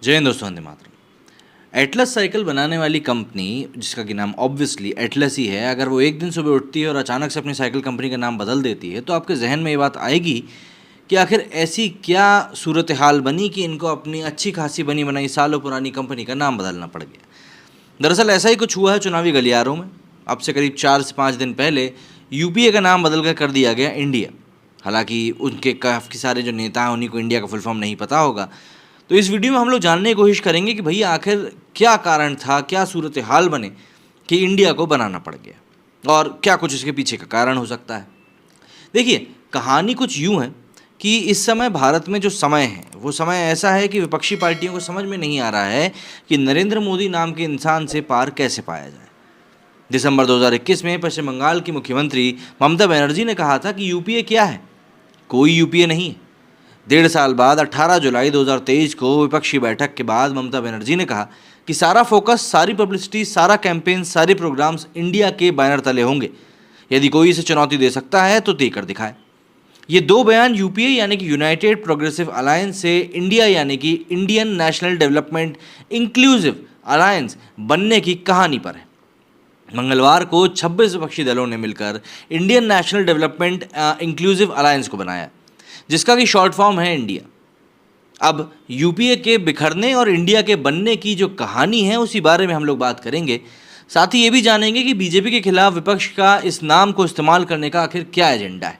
जय हिंद दोस्तों, Vande Mataram. Atlas cycle बनाने वाली कंपनी, जिसका कि नाम ऑब्वियसली एटलस ही है, अगर वो एक दिन सुबह उठती है और अचानक से अपनी साइकिल कंपनी का नाम बदल देती है तो आपके जहन में ये बात आएगी कि आखिर ऐसी क्या सूरत हाल बनी कि इनको अपनी अच्छी खासी बनी बनाई सालों पुरानी कंपनी का नाम बदलना पड़ गया। दरअसल ऐसा ही कुछ हुआ है चुनावी गलियारों में। अब से करीब 4 से 5 दिन पहले यूपीए का नाम बदल कर दिया गया इंडिया। हालांकि उनके काफ़ी सारे जो नेता हैं उन्हीं को इंडिया का फुल फॉर्म नहीं पता होगा। तो इस वीडियो में हम लोग जानने की कोशिश करेंगे कि भैया आखिर क्या कारण था, क्या सूरत हाल बने कि इंडिया को बनाना पड़ गया और क्या कुछ इसके पीछे का कारण हो सकता है। देखिए, कहानी कुछ यूँ है कि इस समय भारत में जो समय है वो समय ऐसा है कि विपक्षी पार्टियों को समझ में नहीं आ रहा है कि नरेंद्र मोदी नाम के इंसान से पार कैसे पाया जाए। दिसंबर 2021 में पश्चिम बंगाल की मुख्यमंत्री ममता बनर्जी ने कहा था कि यूपीए क्या है, कोई यूपीए नहीं है। 1.5 साल बाद 18 जुलाई 2023 को विपक्षी बैठक के बाद ममता बनर्जी ने कहा कि सारा फोकस, सारी पब्लिसिटी, सारा कैंपेन, सारे प्रोग्राम्स इंडिया के बैनर तले होंगे। यदि कोई इसे चुनौती दे सकता है तो देकर दिखाए। ये दो बयान यूपीए यानी कि यूनाइटेड प्रोग्रेसिव अलायंस से इंडिया यानी कि Indian national development inclusive alliance बनने की कहानी पर है। मंगलवार को 26 विपक्षी दलों ने मिलकर Indian national development inclusive alliance को बनाया, जिसका कि शॉर्ट फॉर्म है इंडिया। अब यूपीए के बिखरने और इंडिया के बनने की जो कहानी है उसी बारे में हम लोग बात करेंगे। साथ ही ये भी जानेंगे कि बीजेपी के खिलाफ विपक्ष का इस नाम को इस्तेमाल करने का आखिर क्या एजेंडा है।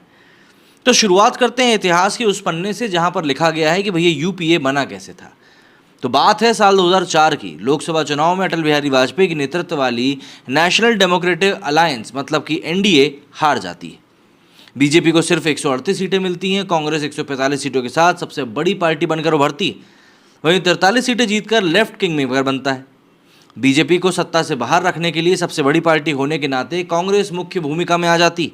तो शुरुआत करते हैं इतिहास के उस पन्ने से जहां पर लिखा गया है कि भैया यूपीए बना कैसे था। तो बात है साल 2004 की। लोकसभा चुनाव में अटल बिहारी वाजपेयी के नेतृत्व वाली नेशनल डेमोक्रेटिक अलायंस मतलब कि एनडीए हार जाती है। बीजेपी को सिर्फ 138 सीटें मिलती हैं। कांग्रेस 145 सीटों के साथ सबसे बड़ी पार्टी बनकर उभरती है। वहीं 43 सीटें जीतकर लेफ्ट किंग मेकर बनता है। बीजेपी को सत्ता से बाहर रखने के लिए सबसे बड़ी पार्टी होने के नाते कांग्रेस मुख्य भूमिका में आ जाती।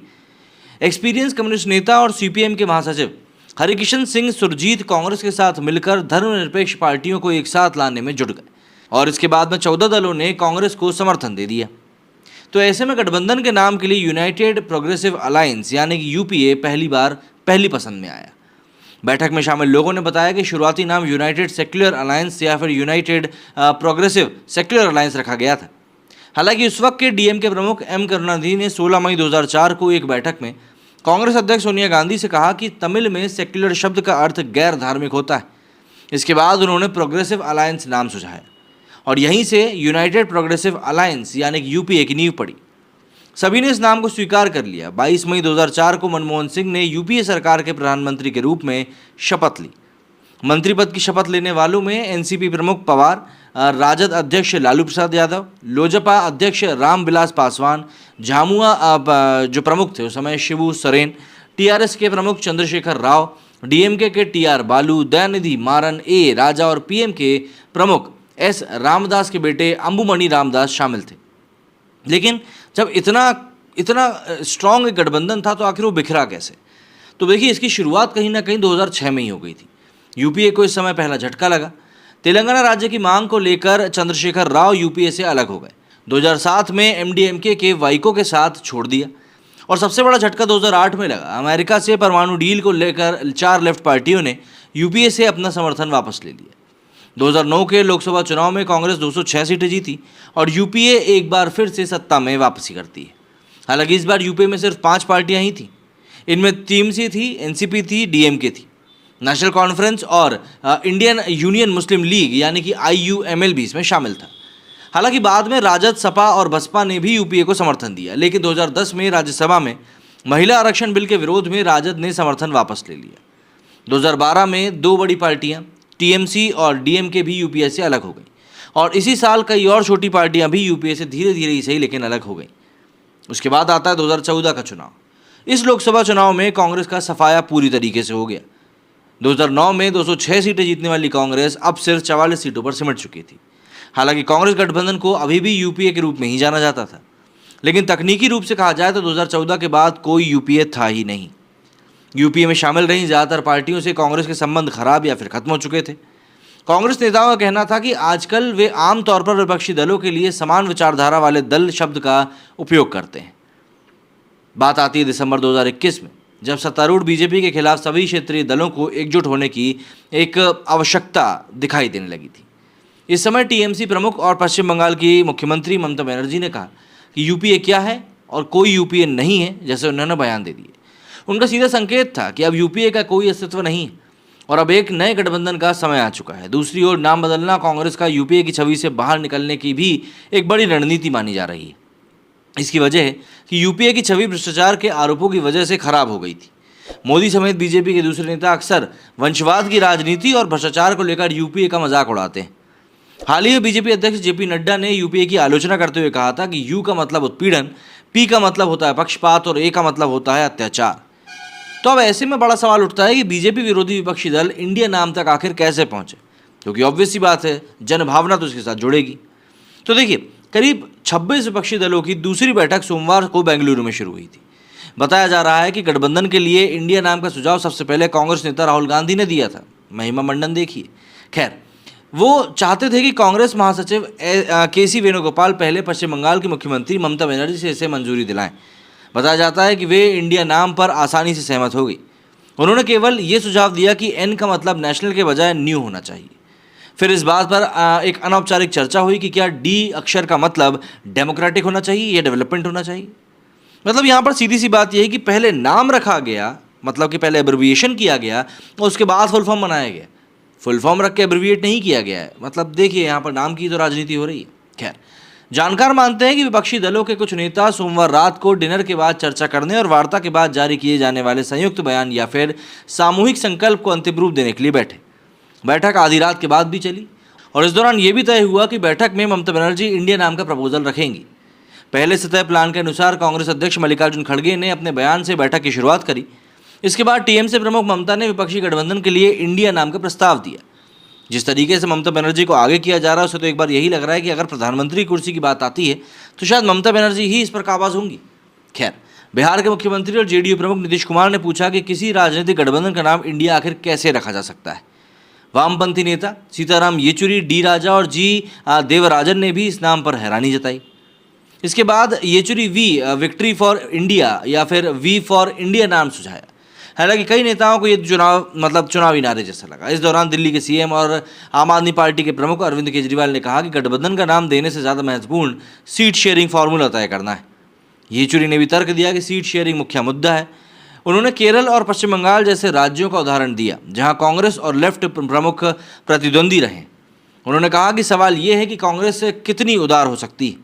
एक्सपीरियंस कम्युनिस्ट नेता और सीपीएम के महासचिव हरिकिशन सिंह सुरजीत कांग्रेस के साथ मिलकर धर्मनिरपेक्ष पार्टियों को एक साथ लाने में जुट गए और इसके बाद में 14 दलों ने कांग्रेस को समर्थन दे दिया। तो ऐसे में गठबंधन के नाम के लिए यूनाइटेड प्रोग्रेसिव अलायंस यानी कि यूपीए पहली पसंद में आया। बैठक में शामिल लोगों ने बताया कि शुरुआती नाम यूनाइटेड सेक्युलर अलायंस या फिर यूनाइटेड प्रोग्रेसिव सेक्युलर अलायंस रखा गया था। हालांकि उस वक्त के डीएम के प्रमुख एम करुणानिधि ने 16 मई 2004 को एक बैठक में कांग्रेस अध्यक्ष सोनिया गांधी से कहा कि तमिल में सेक्युलर शब्द का अर्थ गैर धार्मिक होता है। इसके बाद उन्होंने प्रोग्रेसिव अलायंस नाम सुझाया और यहीं से यूनाइटेड प्रोग्रेसिव अलायंस यानी कि यूपीए की नींव पड़ी। सभी ने इस नाम को स्वीकार कर लिया। 22 मई 2004 को मनमोहन सिंह ने यूपीए सरकार के प्रधानमंत्री के रूप में शपथ ली। मंत्री पद की शपथ लेने वालों में एनसीपी प्रमुख पवार, राजद अध्यक्ष लालू प्रसाद यादव, लोजपा अध्यक्ष रामविलास पासवान, झामुआ जो प्रमुख थे उस समय शिबू सोरेन, टीआरएस के प्रमुख चंद्रशेखर राव, डीएमके के टीआर बालू, दयानिधि मारन, ए राजा और पीएम के प्रमुख एस रामदास के बेटे अंबुमणि रामदास शामिल थे। लेकिन जब इतना स्ट्रांग एक गठबंधन था तो आखिर वो बिखरा कैसे? तो देखिए, इसकी शुरुआत कहीं ना कहीं 2006 में ही हो गई थी। यूपीए को इस समय पहला झटका लगा। तेलंगाना राज्य की मांग को लेकर चंद्रशेखर राव यूपीए से अलग हो गए। 2007 में एमडीएमके के वाइको के साथ छोड़ दिया और सबसे बड़ा झटका 2008 में लगा। अमेरिका से परमाणु डील को लेकर 4 लेफ्ट पार्टियों ने यूपीए से अपना समर्थन वापस ले लिया। 2009 के लोकसभा चुनाव में कांग्रेस 206 सीटें जीती और यूपीए एक बार फिर से सत्ता में वापसी करती है। हालांकि इस बार यूपीए में सिर्फ 5 पार्टियां ही थी। इनमें टीएमसी थी, एनसीपी थी, डीएमके थी, नेशनल कॉन्फ्रेंस और इंडियन यूनियन मुस्लिम लीग यानी कि आईयूएमएल भी इसमें शामिल था। हालांकि बाद में राजद, सपा और बसपा ने भी यूपीए को समर्थन दिया। लेकिन 2010 में राज्यसभा में महिला आरक्षण बिल के विरोध में राजद ने समर्थन वापस ले लिया। 2012 में 2 बड़ी पार्टियां टीएमसी और डीएमके भी यूपीए से अलग हो गई और इसी साल कई और छोटी पार्टियां भी यूपीए से धीरे धीरे ही सही लेकिन अलग हो गई। उसके बाद आता है 2014 का चुनाव। इस लोकसभा चुनाव में कांग्रेस का सफाया पूरी तरीके से हो गया। 2009 में 206 सीटें जीतने वाली कांग्रेस अब सिर्फ 44 सीटों पर सिमट चुकी थी। हालांकि कांग्रेस गठबंधन को अभी भी यूपीए के रूप में ही जाना जाता था, लेकिन तकनीकी रूप से कहा जाए तो 2014 के बाद कोई यूपीए था ही नहीं। यूपीए में शामिल रही ज़्यादातर पार्टियों से कांग्रेस के संबंध खराब या फिर खत्म हो चुके थे। कांग्रेस नेताओं का कहना था कि आजकल वे आमतौर पर विपक्षी दलों के लिए समान विचारधारा वाले दल शब्द का उपयोग करते हैं। बात आती है दिसंबर 2021 में, जब सत्तारूढ़ बीजेपी के खिलाफ सभी क्षेत्रीय दलों को एकजुट होने की एक आवश्यकता दिखाई देने लगी थी। इस समय टीएमसी प्रमुख और पश्चिम बंगाल की मुख्यमंत्री ममता बनर्जी ने कहा कि यूपीए क्या है और कोई यूपीए नहीं है, जैसे उन्होंने बयान दे दिए। उनका सीधा संकेत था कि अब यूपीए का कोई अस्तित्व नहीं है और अब एक नए गठबंधन का समय आ चुका है। दूसरी ओर नाम बदलना कांग्रेस का यूपीए की छवि से बाहर निकलने की भी एक बड़ी रणनीति मानी जा रही है। इसकी वजह है कि यूपीए की छवि भ्रष्टाचार के आरोपों की वजह से खराब हो गई थी। मोदी समेत बीजेपी के दूसरे नेता अक्सर वंशवाद की राजनीति और भ्रष्टाचार को लेकर यूपीए का मजाक उड़ाते हैं। हाल ही में बीजेपी अध्यक्ष जेपी नड्डा ने यूपीए की आलोचना करते हुए कहा था कि यू का मतलब उत्पीड़न, पी का मतलब होता है पक्षपात और ए का मतलब होता है अत्याचार। तो अब ऐसे में बड़ा सवाल उठता है कि बीजेपी विरोधी विपक्षी दल इंडिया नाम तक आखिर कैसे पहुंचे, क्योंकि ऑब्वियस सी बात है जनभावना तो उसके साथ जुड़ेगी। तो देखिए, करीब 26 विपक्षी दलों की दूसरी बैठक सोमवार को बेंगलुरु में शुरू हुई थी। बताया जा रहा है कि गठबंधन के लिए इंडिया नाम का सुझाव सबसे पहले कांग्रेस नेता राहुल गांधी ने दिया था। महिमा मंडन देखिए। खैर, वो चाहते थे कि कांग्रेस महासचिव के.सी. वेणुगोपाल पहले पश्चिम बंगाल की मुख्यमंत्री ममता बनर्जी से इसे मंजूरी दिलाएं। बताया जाता है कि वे इंडिया नाम पर आसानी से सहमत हो गई। उन्होंने केवल ये सुझाव दिया कि एन का मतलब नेशनल के बजाय न्यू होना चाहिए। फिर इस बात पर एक अनौपचारिक चर्चा हुई कि क्या डी अक्षर का मतलब डेमोक्रेटिक होना चाहिए या डेवलपमेंट होना चाहिए। मतलब यहाँ पर सीधी सी बात यह है कि पहले नाम रखा गया, मतलब कि पहले एब्रिविएशन किया गया और उसके बाद फुल फॉर्म बनाया गया। फुल फॉर्म रख के एब्रिविएट नहीं किया गया है। मतलब देखिए, यहाँ पर नाम की तो राजनीति हो रही है। खैर, जानकार मानते हैं कि विपक्षी दलों के कुछ नेता सोमवार रात को डिनर के बाद चर्चा करने और वार्ता के बाद जारी किए जाने वाले संयुक्त बयान या फिर सामूहिक संकल्प को अंतिम रूप देने के लिए बैठे। बैठक आधी रात के बाद भी चली और इस दौरान यह भी तय हुआ कि बैठक में ममता बनर्जी इंडिया नाम का प्रपोजल रखेंगी। पहले से तय प्लान के अनुसार कांग्रेस अध्यक्ष मल्लिकार्जुन खड़गे ने अपने बयान से बैठक की शुरुआत करी। इसके बाद टीएमसी प्रमुख ममता ने विपक्षी गठबंधन के लिए इंडिया नाम का प्रस्ताव दिया। जिस तरीके से ममता बनर्जी को आगे किया जा रहा है, उससे तो एक बार यही लग रहा है कि अगर प्रधानमंत्री कुर्सी की बात आती है तो शायद ममता बनर्जी ही इस पर काबिज होंगी। खैर, बिहार के मुख्यमंत्री और जेडीयू प्रमुख नीतीश कुमार ने पूछा कि किसी राजनीतिक गठबंधन का नाम इंडिया आखिर कैसे रखा जा सकता है। वामपंथी नेता सीताराम येचुरी, डी राजा और जी देवराजन ने भी इस नाम पर हैरानी जताई। इसके बाद येचुरी विक्ट्री फॉर इंडिया या फिर वी फॉर इंडिया नाम सुझाया। हालांकि कई नेताओं को ये चुनावी नारे जैसा लगा। इस दौरान दिल्ली के सीएम और आम आदमी पार्टी के प्रमुख अरविंद केजरीवाल ने कहा कि गठबंधन का नाम देने से ज़्यादा महत्वपूर्ण सीट शेयरिंग फार्मूला तय करना है। येचुरी ने भी तर्क दिया कि सीट शेयरिंग मुख्य मुद्दा है। उन्होंने केरल और पश्चिम बंगाल जैसे राज्यों का उदाहरण दिया जहां कांग्रेस और लेफ्ट प्रमुख प्रतिद्वंदी रहे। उन्होंने कहा कि सवाल ये है कि कांग्रेस कितनी उदार हो सकती है।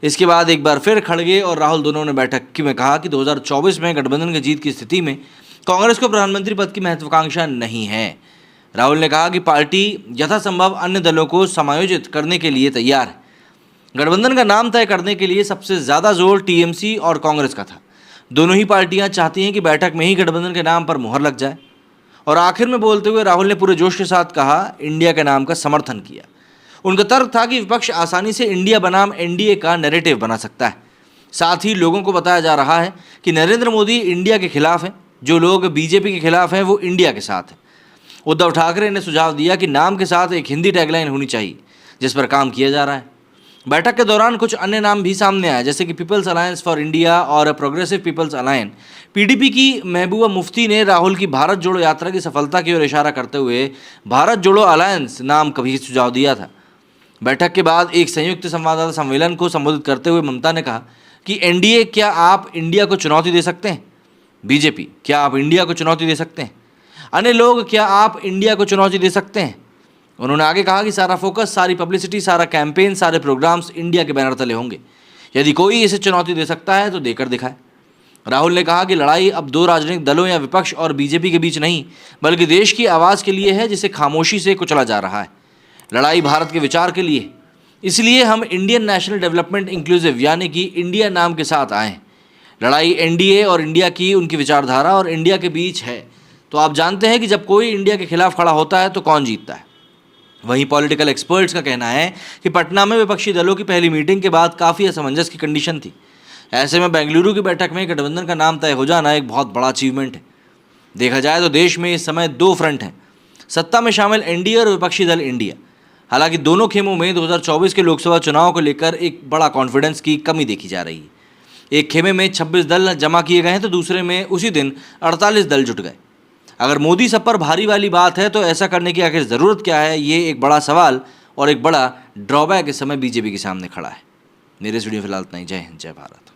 इसके बाद एक बार फिर खड़गे और राहुल दोनों ने बैठक में कहा कि 2024 में गठबंधन की जीत की स्थिति में कांग्रेस को प्रधानमंत्री पद की महत्वाकांक्षा नहीं है। राहुल ने कहा कि पार्टी यथासंभव अन्य दलों को समायोजित करने के लिए तैयार है। गठबंधन का नाम तय करने के लिए सबसे ज़्यादा जोर टीएमसी और कांग्रेस का था। दोनों ही पार्टियां चाहती हैं कि बैठक में ही गठबंधन के नाम पर मुहर लग जाए। और आखिर में बोलते हुए राहुल ने पूरे जोश के साथ कहा, इंडिया के नाम का समर्थन किया। उनका तर्क था कि विपक्ष आसानी से इंडिया बनाम एनडीए का नैरेटिव बना सकता है। साथ ही लोगों को बताया जा रहा है कि नरेंद्र मोदी इंडिया के खिलाफ हैं, जो लोग बीजेपी के खिलाफ हैं वो इंडिया के साथ हैं। उद्धव ठाकरे ने सुझाव दिया कि नाम के साथ एक हिंदी टैगलाइन होनी चाहिए, जिस पर काम किया जा रहा है। बैठक के दौरान कुछ अन्य नाम भी सामने आए, जैसे कि पीपल्स अलायंस फॉर इंडिया और प्रोग्रेसिव पीपल्स अलायंस। पीडीपी की महबूबा मुफ्ती ने राहुल की भारत जोड़ो यात्रा की सफलता की ओर इशारा करते हुए भारत जोड़ो अलायंस नाम कभी सुझाव दिया था। बैठक के बाद एक संयुक्त संवाददाता सम्मेलन को संबोधित करते हुए ममता ने कहा कि एनडीए, क्या आप इंडिया को चुनौती दे सकते हैं? बीजेपी, क्या आप इंडिया को चुनौती दे सकते हैं? अन्य लोग, क्या आप इंडिया को चुनौती दे सकते हैं? उन्होंने आगे कहा कि सारा फोकस, सारी पब्लिसिटी, सारा कैंपेन, सारे प्रोग्राम्स इंडिया के बैनर तले होंगे। यदि कोई इसे चुनौती दे सकता है तो देकर दिखाए। राहुल ने कहा कि लड़ाई अब दो राजनीतिक दलों या विपक्ष और बीजेपी के बीच नहीं, बल्कि देश की आवाज़ के लिए है, जिसे खामोशी से कुचला जा रहा है। लड़ाई भारत के विचार के लिए, इसलिए हम इंडियन नेशनल डेवलपमेंट इंक्लूसिव यानी कि इंडिया नाम के साथ आए। लड़ाई एनडीए और इंडिया की, उनकी विचारधारा और इंडिया के बीच है। तो आप जानते हैं कि जब कोई इंडिया के खिलाफ खड़ा होता है तो कौन जीतता है। वहीं पॉलिटिकल एक्सपर्ट्स का कहना है कि पटना में विपक्षी दलों की पहली मीटिंग के बाद काफ़ी असमंजस की कंडीशन थी। ऐसे में बेंगलुरु की बैठक में गठबंधन का नाम तय हो जाना एक बहुत बड़ा अचीवमेंट है। देखा जाए तो देश में इस समय दो फ्रंट हैं, सत्ता में शामिल एनडीए और विपक्षी दल इंडिया। हालांकि दोनों खेमों में 2024 के लोकसभा चुनाव को लेकर एक बड़ा कॉन्फिडेंस की कमी देखी जा रही है। एक खेमे में 26 दल जमा किए गए हैं तो दूसरे में उसी दिन 48 दल जुट गए। अगर मोदी सब पर भारी वाली बात है तो ऐसा करने की आखिर ज़रूरत क्या है, ये एक बड़ा सवाल और एक बड़ा ड्रॉबैक इस समय बीजेपी के सामने खड़ा है। मेरे इस वीडियो में फिलहाल इतना ही। जय हिंद, जय भारत।